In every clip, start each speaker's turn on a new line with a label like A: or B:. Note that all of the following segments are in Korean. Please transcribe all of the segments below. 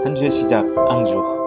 A: 한 주의 시작, 앙주.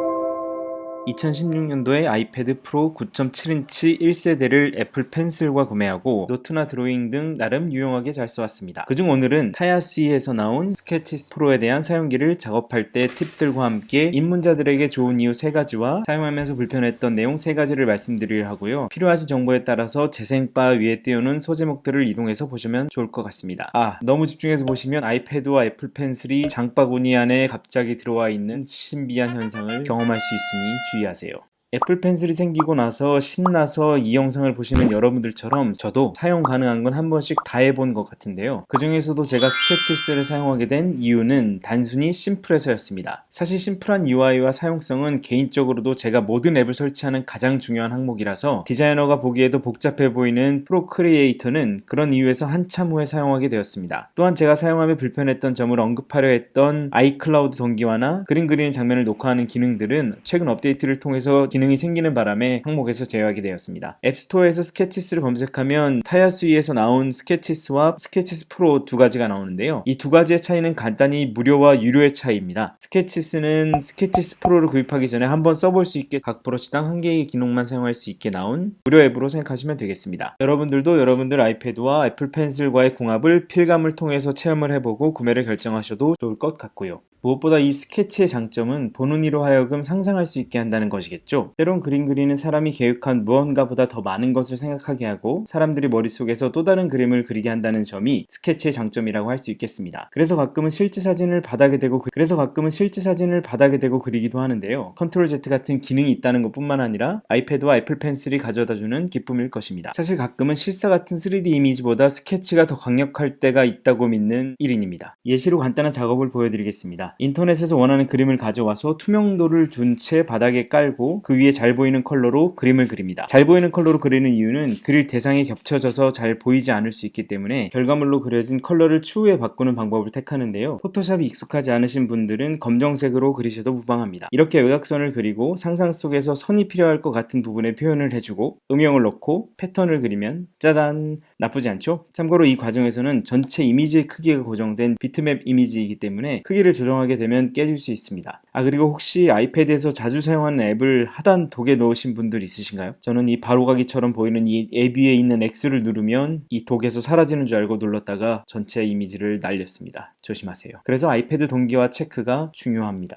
A: 2016년도에 아이패드 프로 9.7인치 1세대를 애플 펜슬과 구매하고 노트나 드로잉 등 나름 유용하게 잘 써왔습니다. 그중 오늘은 타야스에서 나온 스케치스 프로에 대한 사용기를 작업할 때 팁들과 함께 입문자들에게 좋은 이유 3가지와 사용하면서 불편했던 내용 3가지를 말씀드리려 하고요. 필요하신 정보에 따라서 재생바 위에 띄우는 소제목들을 이동해서 보시면 좋을 것 같습니다. 너무 집중해서 보시면 아이패드와 애플 펜슬이 장바구니 안에 갑자기 들어와 있는 신비한 현상을 경험할 수 있으니 주의하세요. 애플 펜슬이 생기고 나서 신나서 이 영상을 보시는 여러분들처럼 저도 사용 가능한 건 한 번씩 다 해본 것 같은데요. 그 중에서도 제가 스케치스를 사용하게 된 이유는 단순히 심플해서였습니다. 사실 심플한 UI와 사용성은 개인적으로도 제가 모든 앱을 설치하는 가장 중요한 항목이라서 디자이너가 보기에도 복잡해 보이는 프로크리에이터는 그런 이유에서 한참 후에 사용하게 되었습니다. 또한 제가 사용하며 불편했던 점을 언급하려 했던 아이클라우드 동기화나 그림 그리는 장면을 녹화하는 기능들은 최근 업데이트를 통해서 기능이 생기는 바람에 항목에서 제외하게 되었습니다. 앱스토어에서 스케치스를 검색하면 타야스위에서 나온 스케치스와 스케치스 프로 2가지가 나오는데요. 이 2가지의 차이는 간단히 무료와 유료의 차이입니다. 스케치스는 스케치스 프로를 구입하기 전에 한번 써볼 수 있게 각 브러쉬당 1개의 기능만 사용할 수 있게 나온 무료 앱으로 생각하시면 되겠습니다. 여러분들도 여러분들 아이패드와 애플 펜슬과의 궁합을 필감을 통해서 체험을 해보고 구매를 결정하셔도 좋을 것 같고요. 무엇보다 이 스케치의 장점은 보는 이로 하여금 상상할 수 있게 한다는 것이겠죠. 때론 그림 그리는 사람이 계획한 무언가보다 더 많은 것을 생각하게 하고 사람들이 머릿속에서 또 다른 그림을 그리게 한다는 점이 스케치의 장점이라고 할 수 있겠습니다. 그래서 가끔은 실제 사진을 바닥에 대고 그리기도 하는데요. 컨트롤 Z 같은 기능이 있다는 것뿐만 아니라 아이패드와 애플 펜슬이 가져다주는 기쁨일 것입니다. 사실 가끔은 실사 같은 3D 이미지보다 스케치가 더 강력할 때가 있다고 믿는 1인입니다. 예시로 간단한 작업을 보여드리겠습니다. 인터넷에서 원하는 그림을 가져와서 투명도를 둔 채 바닥에 깔고 그 위에 잘 보이는 컬러로 그림을 그립니다. 잘 보이는 컬러로 그리는 이유는 그릴 대상이 겹쳐져서 잘 보이지 않을 수 있기 때문에 결과물로 그려진 컬러를 추후에 바꾸는 방법을 택하는데요. 포토샵이 익숙하지 않으신 분들은 검정색으로 그리셔도 무방합니다. 이렇게 외곽선을 그리고 상상 속에서 선이 필요할 것 같은 부분에 표현을 해주고 음영을 넣고 패턴을 그리면 짜잔! 나쁘지 않죠? 참고로 이 과정에서는 전체 이미지의 크기가 고정된 비트맵 이미지이기 때문에 크기를 조정하게 되면 깨질 수 있습니다. 그리고 혹시 아이패드에서 자주 사용하는 앱을 하단 독에 넣으신 분들 있으신가요? 저는 이 바로가기처럼 보이는 이 앱 위에 있는 X를 누르면 이 독에서 사라지는 줄 알고 눌렀다가 전체 이미지를 날렸습니다. 조심하세요. 그래서 아이패드 동기화 체크가 중요합니다.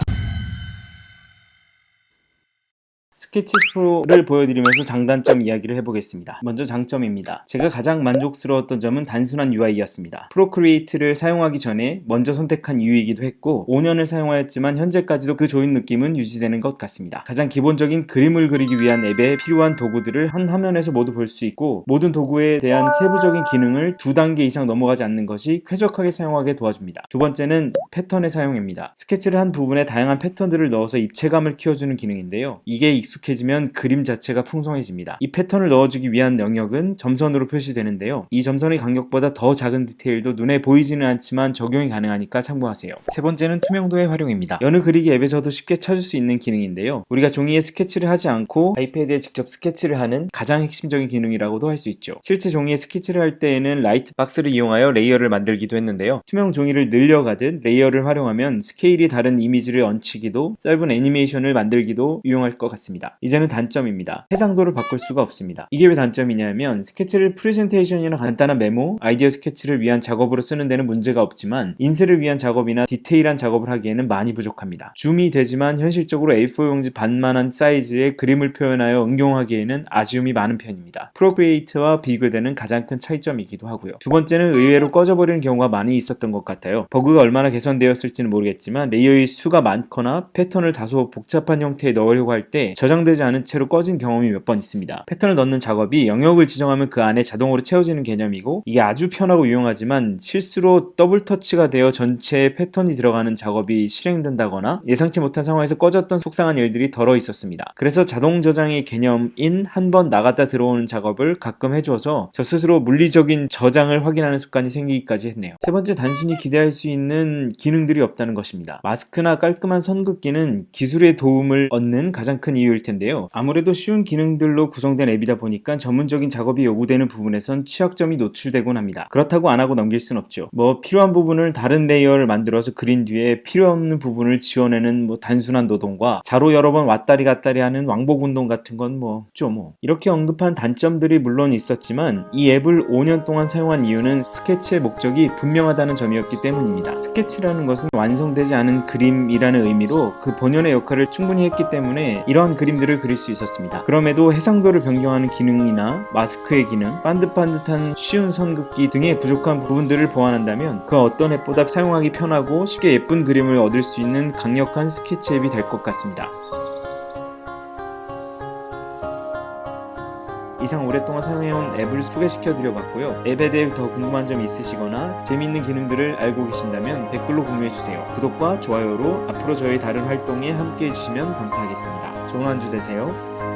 A: 스케치스 프로를 보여드리면서 장단점 이야기를 해보겠습니다. 먼저 장점입니다. 제가 가장 만족스러웠던 점은 단순한 UI였습니다. 프로크리에이트를 사용하기 전에 먼저 선택한 이유이기도 했고 5년을 사용하였지만 현재까지도 그 좋은 느낌은 유지되는 것 같습니다. 가장 기본적인 그림을 그리기 위한 앱에 필요한 도구들을 한 화면에서 모두 볼 수 있고 모든 도구에 대한 세부적인 기능을 2단계 이상 넘어가지 않는 것이 쾌적하게 사용하게 도와줍니다. 두 번째는 패턴의 사용입니다. 스케치를 한 부분에 다양한 패턴들을 넣어서 입체감을 키워주는 기능인데요. 이게 익숙해지면 그림 자체가 풍성해집니다. 이 패턴을 넣어주기 위한 영역은 점선으로 표시되는데요. 이 점선의 간격보다 더 작은 디테일도 눈에 보이지는 않지만 적용이 가능하니까 참고하세요. 세 번째는 투명도의 활용입니다. 여느 그리기 앱에서도 쉽게 찾을 수 있는 기능인데요. 우리가 종이에 스케치를 하지 않고 아이패드에 직접 스케치를 하는 가장 핵심적인 기능이라고도 할 수 있죠. 실제 종이에 스케치를 할 때에는 라이트 박스를 이용하여 레이어를 만들기도 했는데요. 투명 종이를 늘려가듯 레이어를 활용하면 스케일이 다른 이미지를 얹히기도 짧은 애니메이션을 만들기도 유용할 것 같습니다. 이제는 단점입니다. 해상도를 바꿀 수가 없습니다. 이게 왜 단점이냐면 스케치를 프레젠테이션이나 간단한 메모, 아이디어 스케치를 위한 작업으로 쓰는 데는 문제가 없지만 인쇄를 위한 작업이나 디테일한 작업을 하기에는 많이 부족합니다. 줌이 되지만 현실적으로 A4 용지 반만한 사이즈의 그림을 표현하여 응용하기에는 아쉬움이 많은 편입니다. 프로크리에이트와 비교되는 가장 큰 차이점이기도 하고요. 두 번째는 의외로 꺼져버리는 경우가 많이 있었던 것 같아요. 버그가 얼마나 개선되었을지는 모르겠지만 레이어의 수가 많거나 패턴을 다소 복잡한 형태에 넣으려고 할 때 저장되지 않은 채로 꺼진 경험이 몇 번 있습니다. 패턴을 넣는 작업이 영역을 지정하면 그 안에 자동으로 채워지는 개념이고 이게 아주 편하고 유용하지만 실수로 더블 터치가 되어 전체에 패턴이 들어가는 작업이 실행된다거나 예상치 못한 상황에서 꺼졌던 속상한 일들이 덜어 있었습니다. 그래서 자동 저장의 개념인 한 번 나갔다 들어오는 작업을 가끔 해주어서 저 스스로 물리적인 저장을 확인하는 습관이 생기기까지 했네요. 세 번째, 단순히 기대할 수 있는 기능들이 없다는 것입니다. 마스크나 깔끔한 선긋기는 기술의 도움을 얻는 가장 큰 이유일 텐데요. 아무래도 쉬운 기능들로 구성된 앱이다 보니까 전문적인 작업이 요구되는 부분에선 취약점이 노출되곤 합니다. 그렇다고 안 하고 넘길 순 없죠. 필요한 부분을 다른 레이어를 만들어서 그린 뒤에 필요 없는 부분을 지워내는 단순한 노동과 자로 여러 번 왔다리 갔다리 하는 왕복 운동 같은 건 이렇게 언급한 단점들이 물론 있었지만 이 앱을 5년 동안 사용한 이유는 스케치의 목적이 분명하다는 점이었기 때문입니다. 스케치라는 것은 완성되지 않은 그림이라는 의미로 그 본연의 역할을 충분히 했기 때문에 이러한 그림들을 그릴 수 있었습니다. 그럼에도 해상도를 변경하는 기능이나 마스크의 기능, 반듯반듯한 쉬운 선 긋기 등의 부족한 부분들을 보완한다면 그 어떤 앱보다 사용하기 편하고 쉽게 예쁜 그림을 얻을 수 있는 강력한 스케치 앱이 될 것 같습니다. 이상 오랫동안 사용해온 앱을 소개시켜드려봤고요. 앱에 대해 더 궁금한 점이 있으시거나 재미있는 기능들을 알고 계신다면 댓글로 공유해주세요. 구독과 좋아요로 앞으로 저희 다른 활동에 함께해주시면 감사하겠습니다. 좋은 한 주 되세요.